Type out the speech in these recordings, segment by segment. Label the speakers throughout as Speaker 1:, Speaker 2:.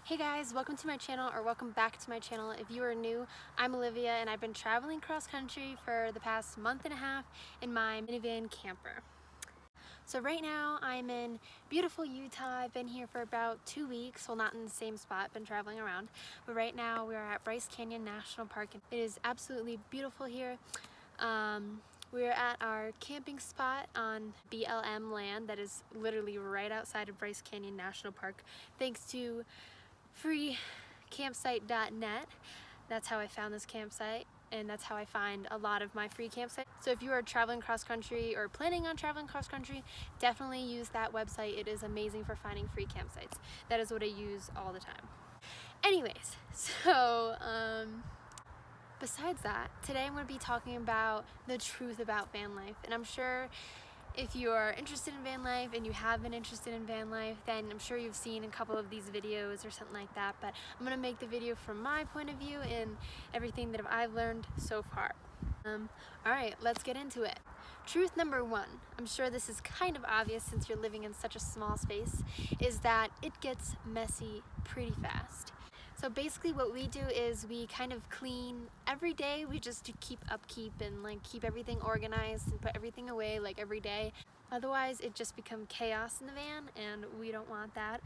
Speaker 1: Hey guys, welcome to my channel, or welcome back to my channel. If you are new, I'm Olivia and I've been traveling cross country for the past month and a half in my minivan camper. So right now I'm in beautiful Utah. I've been here for about 2 weeks. Well, not in the same spot, been traveling around. But right now we are at Bryce Canyon National Park. It is absolutely beautiful here. We're at our camping spot on BLM land that is literally right outside of Bryce Canyon National Park, thanks to freecampsite.net. That's how I found this campsite, and that's how I find a lot of my free campsites. So if you are traveling cross country or planning on traveling cross country, definitely use that website. It is amazing for finding free campsites. That is what I use all the time. Anyways, so besides that, today I'm going to be talking about the truth about van life. And I'm sure if you are interested in van life and you have been interested in van life, then I'm sure you've seen a couple of these videos or something like that. But I'm going to make the video from my point of view and everything that I've learned so far. Alright, let's get into it. Truth number one, I'm sure this is kind of obvious since you're living in such a small space, is that it gets messy pretty fast. So basically what we do is we kind of clean every day. We just do keep upkeep and like keep everything organized and put everything away like every day. Otherwise it just becomes chaos in the van and we don't want that.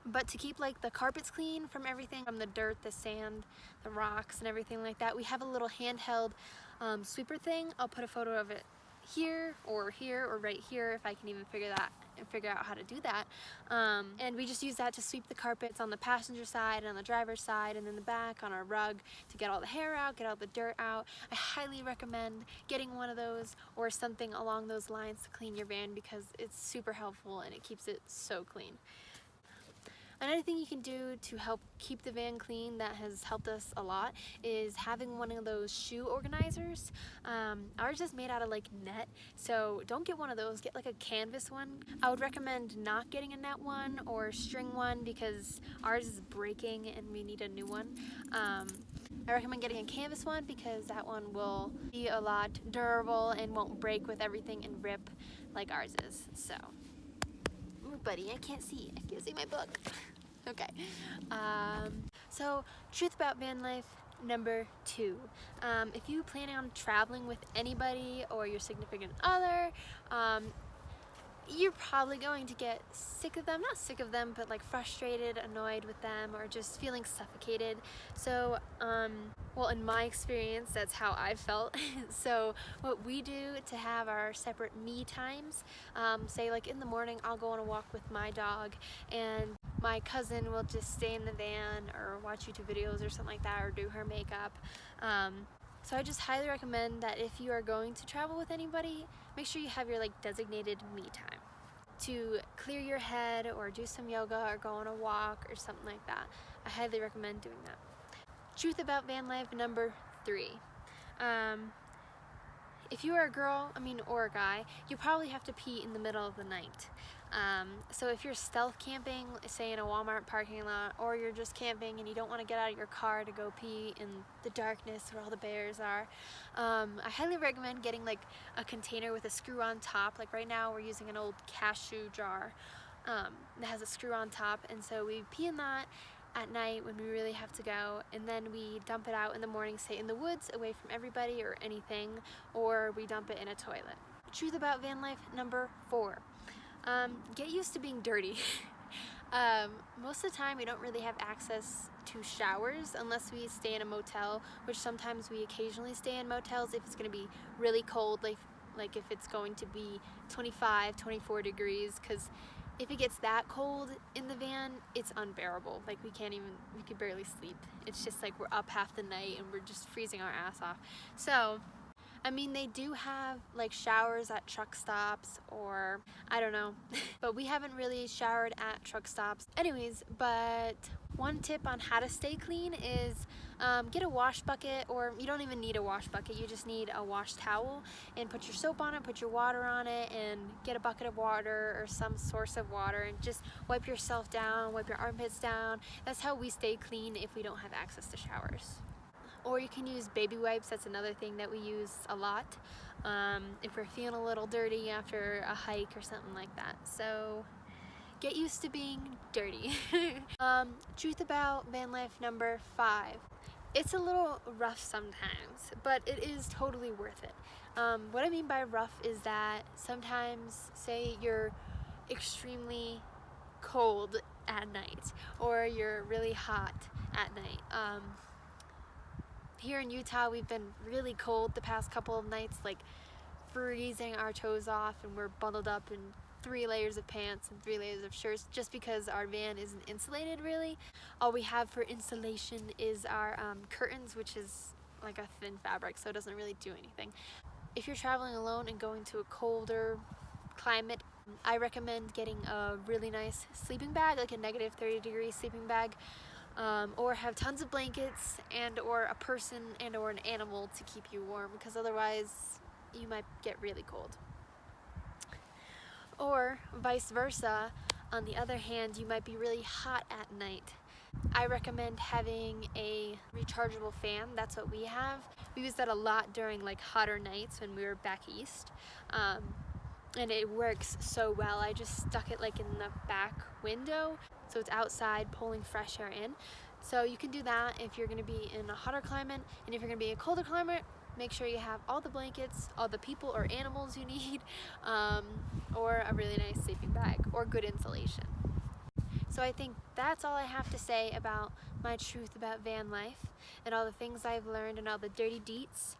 Speaker 1: But to keep like the carpets clean from everything, from the dirt, the sand, the rocks and everything like that, we have a little handheld sweeper thing. I'll put a photo of it here or right here if I can even figure out how to do that. And we just use that to sweep the carpets on the passenger side and on the driver's side and in the back on our rug to get all the hair out, get all the dirt out. I highly recommend getting one of those or something along those lines to clean your van because it's super helpful and it keeps it so clean. Another thing you can do to help keep the van clean that has helped us a lot is having one of those shoe organizers. Ours is made out of like net, so don't get one of those, get like a canvas one. I would recommend not getting a net one or string one because ours is breaking and we need a new one. I recommend getting a canvas one because that one will be a lot durable and won't break with everything and rip like ours is. So. Ooh, buddy, I can't see my book. Okay. So truth about van life number two. If you plan on traveling with anybody or your significant other, you're probably going to get sick of them, not sick of them, but like frustrated, annoyed with them, or just feeling suffocated. So, well, in my experience, that's how I felt. So what we do to have our separate me times, say like in the morning, I'll go on a walk with my dog and my cousin will just stay in the van or watch YouTube videos or something like that, or do her makeup. So I just highly recommend that if you are going to travel with anybody, make sure you have your like designated me time to clear your head or do some yoga or go on a walk or something like that. I highly recommend doing that. Truth about van life number three. If you are a girl, or a guy, you probably have to pee in the middle of the night. So if you're stealth camping, say in a Walmart parking lot, or you're just camping and you don't want to get out of your car to go pee in the darkness where all the bears are, I highly recommend getting like a container with a screw on top. Like right now we're using an old cashew jar that has a screw on top, and so we pee in that at night when we really have to go, and then we dump it out in the morning, say in the woods away from everybody or anything, or we dump it in a toilet. Truth about van life number four. Get used to being dirty. Most of the time we don't really have access to showers unless we stay in a motel, which sometimes we occasionally stay in motels if it's going to be really cold, like if it's going to be 25, 24 degrees, because if it gets that cold in the van, it's unbearable. Like we could barely sleep. It's just like we're up half the night and we're just freezing our ass off. So, they do have like showers at truck stops, or I don't know, but we haven't really showered at truck stops. Anyways, but one tip on how to stay clean is get a wash bucket, or you don't even need a wash bucket, you just need a wash towel, and put your soap on it, put your water on it, and get a bucket of water or some source of water and just wipe yourself down, wipe your armpits down. That's how we stay clean if we don't have access to showers. Or you can use baby wipes. That's another thing that we use a lot if we're feeling a little dirty after a hike or something like that. So get used to being dirty. Truth about van life number 5. It's a little rough sometimes, but it is totally worth it. What I mean by rough is that sometimes, say you're extremely cold at night or you're really hot at night. Here in Utah, we've been really cold the past couple of nights, like freezing our toes off, and we're bundled up in 3 layers of pants and 3 layers of shirts just because our van isn't insulated really. All we have for insulation is our curtains, which is like a thin fabric, so it doesn't really do anything. If you're traveling alone and going to a colder climate, I recommend getting a really nice sleeping bag, like a negative 30-degree sleeping bag, or have tons of blankets and or a person and or an animal to keep you warm, because otherwise you might get really cold. Or vice versa, on the other hand, you might be really hot at night. I recommend having a rechargeable fan. That's what we have. We use that a lot during like hotter nights when we were back east. And it works so well. I just stuck it like in the back window, so it's outside pulling fresh air in. So you can do that if you're gonna be in a hotter climate, and if you're gonna be in a colder climate, make sure you have all the blankets, all the people or animals you need, or a really nice sleeping bag or good insulation. So I think that's all I have to say about my truth about van life and all the things I've learned and all the dirty deets.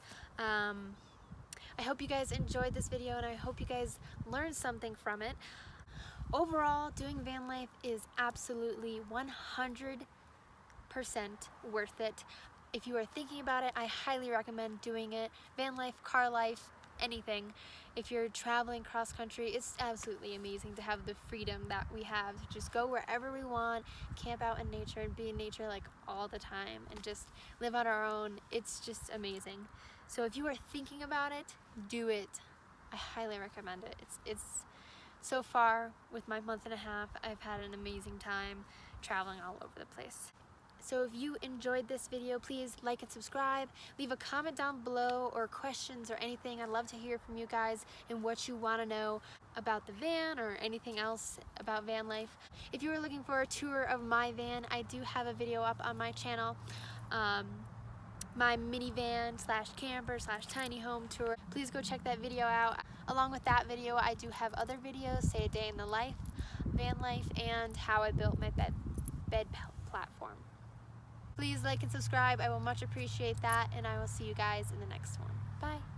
Speaker 1: I hope you guys enjoyed this video, and I hope you guys learned something from it. Overall, doing van life is absolutely 100% worth it. If you are thinking about it, I highly recommend doing it. Van life, car life, anything. If you're traveling cross country, it's absolutely amazing to have the freedom that we have to just go wherever we want, camp out in nature and be in nature like all the time and just live on our own. It's just amazing. So if you are thinking about it, do it. I highly recommend it. It's so far, with my month and a half, I've had an amazing time traveling all over the place. So if you enjoyed this video, please like and subscribe. Leave a comment down below or questions or anything. I'd love to hear from you guys and what you want to know about the van or anything else about van life. If you are looking for a tour of my van, I do have a video up on my channel. My minivan / camper / tiny home tour. Please go check that video out. Along with that video, I do have other videos, say a day in the life, van life, and how I built my bed platform. Please like and subscribe. I will much appreciate that, and I will see you guys in the next one. Bye.